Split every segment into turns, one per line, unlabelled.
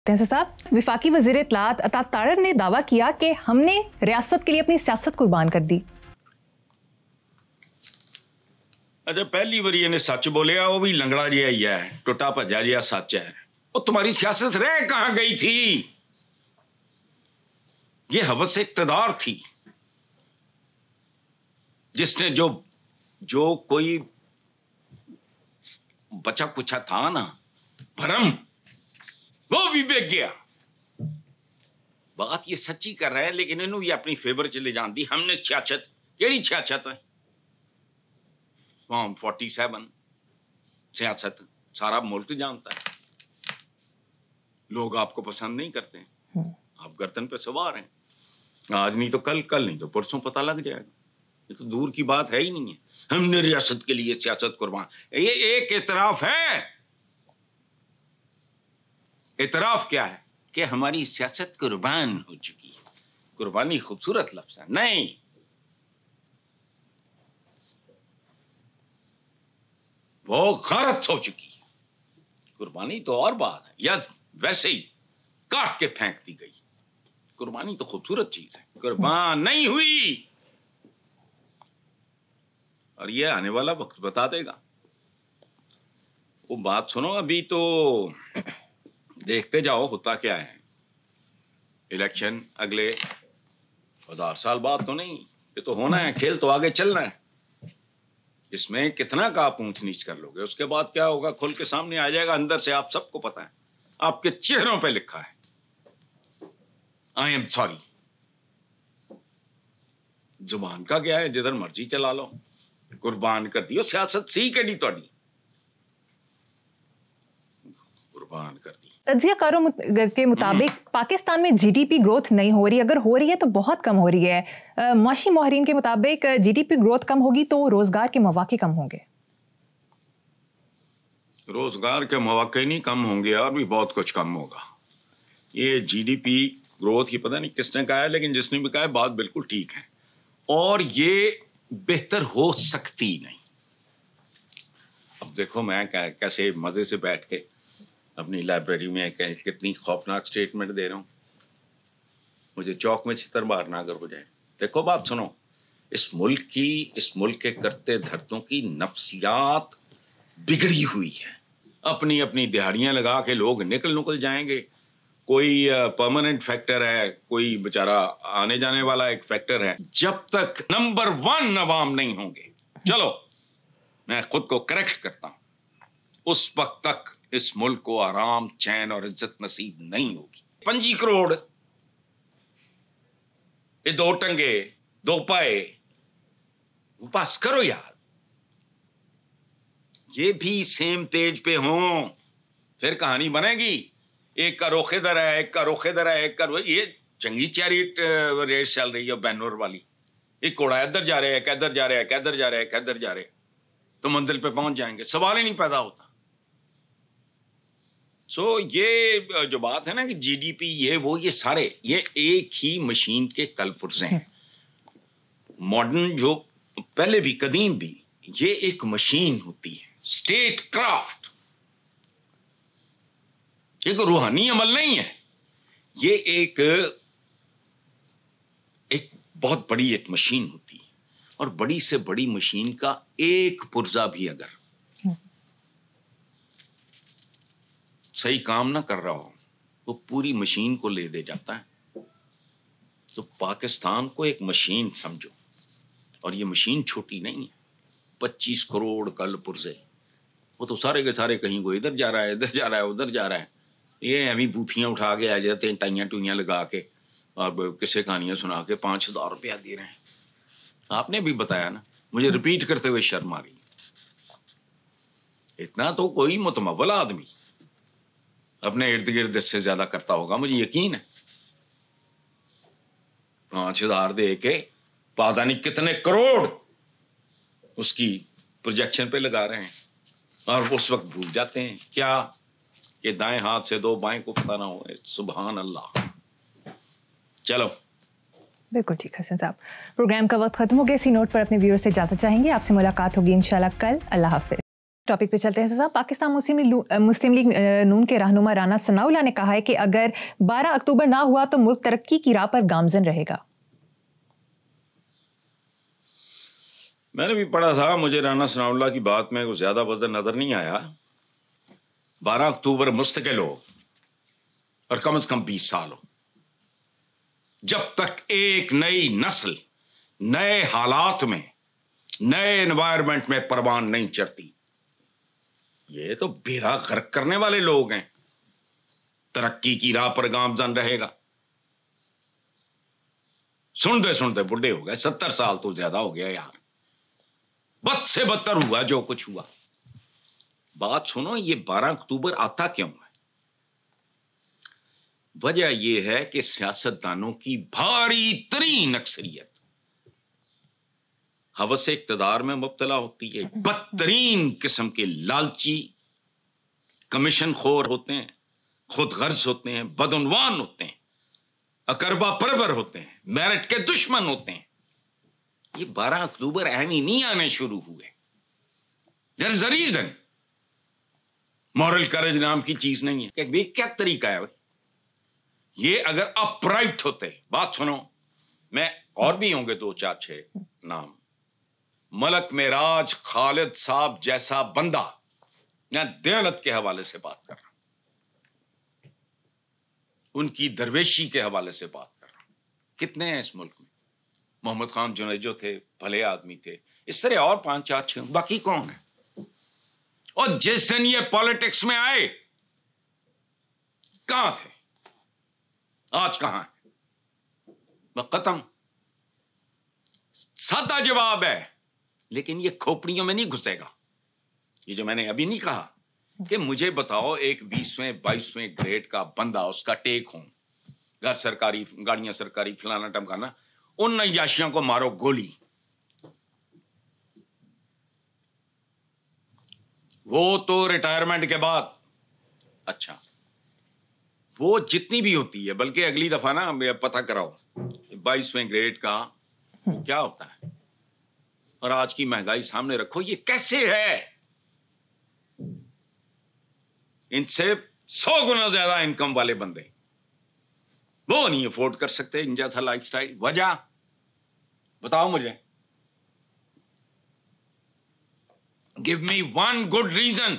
साहब, विफाकी वज़ीर इत्तलात अता तारर ने दावा किया कि हमने रियासत के लिए अपनी सियासत कुर्बान कर दी।
अच्छा, पहली बार इन्हें सच बोलिया, वो भी लंगड़ा जिहा ही है, टुटा भज्जा जिहा सच है। वो तुम्हारी सियासत रह कहां गई थी? ये हवस इक्तदार थी जिसने जो कोई बचा कुचा था ना भरम, वो भी बेच गया। बात ये सच्ची कर रहे हैं, लेकिन इन्होंने भी अपनी फेवर च ले जान दी। हमने सियासत, केड़ी सियासत है? फॉर्म 47 सियासत सारा मुल्क जानता है। लोग आपको पसंद नहीं करते, आप गर्दन पे सवार हैं। आज नहीं तो कल, कल नहीं तो परसों पता लग जाएगा। ये तो दूर की बात है ही नहीं है। हमने रियासत के लिए सियासत कुर्बान, ये एक इतराफ है। इतराफ क्या है कि हमारी सियासत कुर्बान हो चुकी है। कुर्बानी खूबसूरत लफ्ज है, नहीं, वो गलत हो चुकी है। कुर्बानी तो और बात है, या वैसे ही काट के फेंक दी गई। कुर्बानी तो खूबसूरत चीज है, कुर्बान नहीं हुई। और ये आने वाला वक्त बता देगा। वो बात सुनो, अभी तो देखते जाओ होता क्या है। इलेक्शन अगले 1000 साल बाद तो नहीं, ये तो होना है। खेल तो आगे चलना है। इसमें कितना का आप ऊंच नीच कर लोगे, उसके बाद क्या होगा खुल के सामने आ जाएगा। अंदर से आप सबको पता है, आपके चेहरों पे लिखा है आई एम सॉरी। जुबान का क्या है, जिधर मर्जी चला लो। कुर्बान कर दियो सियासत, सी कड़ी तोड़ी कुर्बान कर दी।
तज्जियाकारों के मुताबिक पाकिस्तान में जीडीपी ग्रोथ नहीं हो रही, अगर हो रही है तो बहुत कम हो रही है। माशी माहिरीन के मुताबिक जीडीपी ग्रोथ कम होगी तो रोजगार के मौके कम होंगे।
रोजगार के मौके नहीं कम होंगे, और भी बहुत कुछ कम होगा। ये जीडीपी ग्रोथ ही पता नहीं किसने कहा है, लेकिन जिसने भी कहा है बात बिल्कुल ठीक है। और ये बेहतर हो सकती नहीं। अब देखो मैं कैसे मजे से बैठ के अपनी लाइब्रेरी में कितनी खौफनाक स्टेटमेंट दे रहा हूं। मुझे चौक में छितर मारना अगर हो जाए। देखो बात सुनो, इस मुल्क के करते धरतों की नफ्सियात बिगड़ी हुई है। अपनी अपनी दिहाड़ियां लगा के लोग निकल जाएंगे। कोई परमानेंट फैक्टर है, कोई बेचारा आने जाने वाला एक फैक्टर है। जब तक नंबर 1 अवाम नहीं होंगे, चलो मैं खुद को करेक्ट करता हूं, उस वक्त तक इस मुल्क को आराम, चैन और इज्जत नसीब नहीं होगी। 25 करोड़, ये 2 टंगे 2 पाए, बस करो यार। ये भी सेम पेज पे हों, फिर कहानी बनेगी। एक का रुख इधर है, एक का रुख इधर है, एक का ये जंगी चैरियट रेस चल रही है बैनर वाली। एक घोड़ा इधर जा रहा है, किधर जा रहा है, किधर जा रहा है, किधर जा रहे हैं, तो मंजिल पे पहुंच जाएंगे। सवाल ही नहीं पैदा होता। सो ये जो बात है ना कि जीडीपी ये वो, ये सारे ये एक ही मशीन के कलपुर्जे हैं। मॉडर्न जो पहले भी कदीम भी, ये एक मशीन होती है, स्टेट क्राफ्ट। ये कोई रूहानी अमल नहीं है। ये एक बहुत बड़ी एक मशीन होती है, और बड़ी से बड़ी मशीन का एक पुर्जा भी अगर सही काम ना कर रहा हो, वो पूरी मशीन को ले दे जाता है। तो पाकिस्तान को एक मशीन समझो, और ये मशीन छोटी नहीं है। 25 करोड़ कल पुर्जे, वो तो सारे के सारे कहीं को इधर जा रहा है, इधर जा रहा है, उधर जा रहा है। ये अभी बूथियां उठा के आ जाते हैं, टाइयां टुइयां लगा के, और किस्से कहानियां सुना के 5000 रुपया दे रहे हैं। आपने भी बताया ना, मुझे रिपीट करते हुए शर्म आ रही। इतना तो कोई मुतमव्वल आदमी अपने इर्द गिर्द इससे ज्यादा करता होगा, मुझे यकीन है। 5000 दे के पता नहीं कितने करोड़ उसकी प्रोजेक्शन पे लगा रहे हैं, और उस वक्त भूल जाते हैं क्या कि दाएं हाथ से 2 बाएं को पता ना हो। सुभान अल्लाह। चलो
बिल्कुल ठीक है साहब, प्रोग्राम का वक्त खत्म हो गया। इसी नोट पर अपने व्यूअर्स से इजाजत चाहेंगे। आपसे मुलाकात होगी इंशाल्लाह कल। अल्लाह हाफिज। टॉपिक पे चलते हैं साहब। पाकिस्तान मुस्लिम लीग नून के रहनुमा राना सनाउल्लाह ने कहा है कि अगर 12 अक्टूबर ना हुआ तो मुल्क तरक्की की राह पर गामजन रहेगा।
मैंने भी पढ़ा था, मुझे राना सनाउल्लाह की बात में कुछ ज्यादा वजन नजर नहीं आया। 12 अक्टूबर मुस्तकिल हो और कम से कम 20 साल हो, जब तक एक नई नस्ल नए हालात में नए एनवायरनमेंट में परवान नहीं चढ़ती। ये तो बेड़ा गर्क करने वाले लोग हैं। तरक्की की राह पर गामजन रहेगा, सुनते सुनते बुढ़े हो गए। 70 साल तो ज्यादा हो गया यार। बद से बदतर हुआ जो कुछ हुआ। बात सुनो, ये 12 अक्टूबर आता क्यों है? वजह यह है कि सियासतदानों की भारी तरीन अक्सरियत हवस इक्तदार में मुब्तला होती है। बदतरीन किस्म के लालची, कमीशन खोर होते हैं, खुद गर्ज होते हैं, बदउनवान होते हैं, अकरबा परवर होते हैं, मेरिट के दुश्मन होते हैं। ये 12 अक्टूबर अहम ही नहीं आने शुरू हुए। There is a reason. Moral courage नाम की चीज नहीं है। क्या तरीका है भाई? ये अगर अपराइट होते, बात सुनो, मैं और भी होंगे 2 4 6 नाम, मलक मेराज खालिद साहब जैसा बंदा, मैं दयानत के हवाले से बात कर रहा हूं, उनकी दरवेशी के हवाले से बात कर रहा हूं। कितने हैं इस मुल्क में? मोहम्मद खान जुनेजो थे, भले आदमी थे। इस तरह और 5 4 6, बाकी कौन है? और जिस दिन ये पॉलिटिक्स में आए कहां थे? आज कहां है? खत्म। सादा जवाब है, लेकिन ये खोपड़ियों में नहीं घुसेगा। ये जो मैंने अभी नहीं कहा कि मुझे बताओ एक 20वें 22वें ग्रेड का बंदा, उसका टेक होम, घर सरकारी, गाड़ियां सरकारी, फलाना टमकाना, उन नयाशियों को मारो गोली। वो तो रिटायरमेंट के बाद, अच्छा वो जितनी भी होती है, बल्कि अगली दफा ना पता कराओ 22वें ग्रेड का क्या होता है। और आज की महंगाई सामने रखो, ये कैसे है? इनसे 100 गुना ज्यादा इनकम वाले बंदे, वो नहीं अफोर्ड कर सकते इन जैसा लाइफस्टाइल। वजह बताओ मुझे, give me one good reason.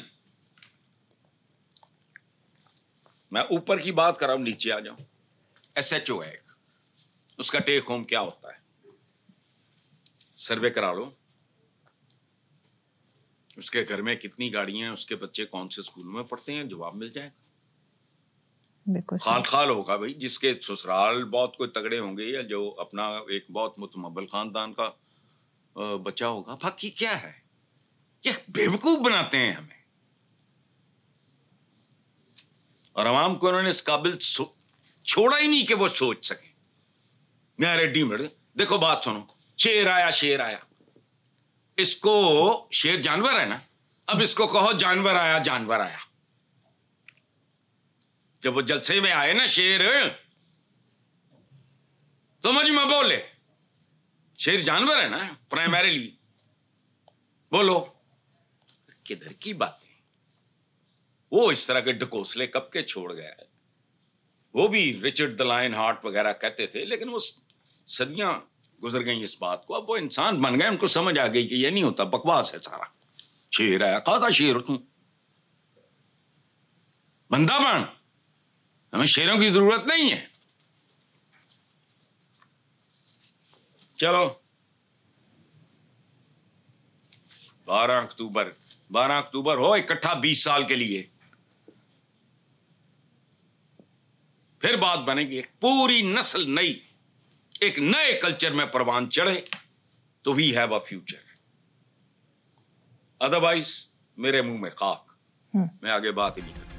मैं ऊपर की बात कर रहा हूं, नीचे आ जाओ। SHO है एक, उसका टेक होम क्या होता है? सर्वे करा लो, उसके घर में कितनी गाड़ियां हैं, उसके बच्चे कौन से स्कूल में पढ़ते हैं, जवाब मिल जाएगा। खाल खाल होगा भाई, जिसके ससुराल बहुत कोई तगड़े होंगे या जो अपना एक बहुत मुतमब्बल खानदान का बच्चा होगा। बाकी क्या है? ये बेवकूफ बनाते हैं हमें, और अवाम को उन्होंने इस काबिल छोड़ा ही नहीं कि वो सोच सके। मैं रेडीमेड, देखो बात सुनो, शेर आया शेर आया। इसको, शेर जानवर है ना, अब इसको कहो जानवर आया जानवर आया। जब वो जलसे में आए ना शेर, तो मजमा बोले शेर जानवर है ना प्राइमरीली। बोलो किधर की बातें? वो इस तरह के ढकोसले कब के छोड़ गया है। वो भी रिचर्ड द लायन हार्ट वगैरह कहते थे, लेकिन वो सदियां गुजर गई इस बात को। अब वो इंसान बन गए, उनको समझ आ गई कि ये नहीं होता, बकवास है सारा। शेर आया, कहा था शेर तू बंदा बन, हमें शेरों की जरूरत नहीं है। चलो 12 अक्टूबर हो इकट्ठा 20 साल के लिए, फिर बात बनेगी। एक पूरी नस्ल नई, एक नए कल्चर में परवान चढ़े तो we have a future. Otherwise मेरे मुंह में खाक, मैं आगे बात ही नहीं करता।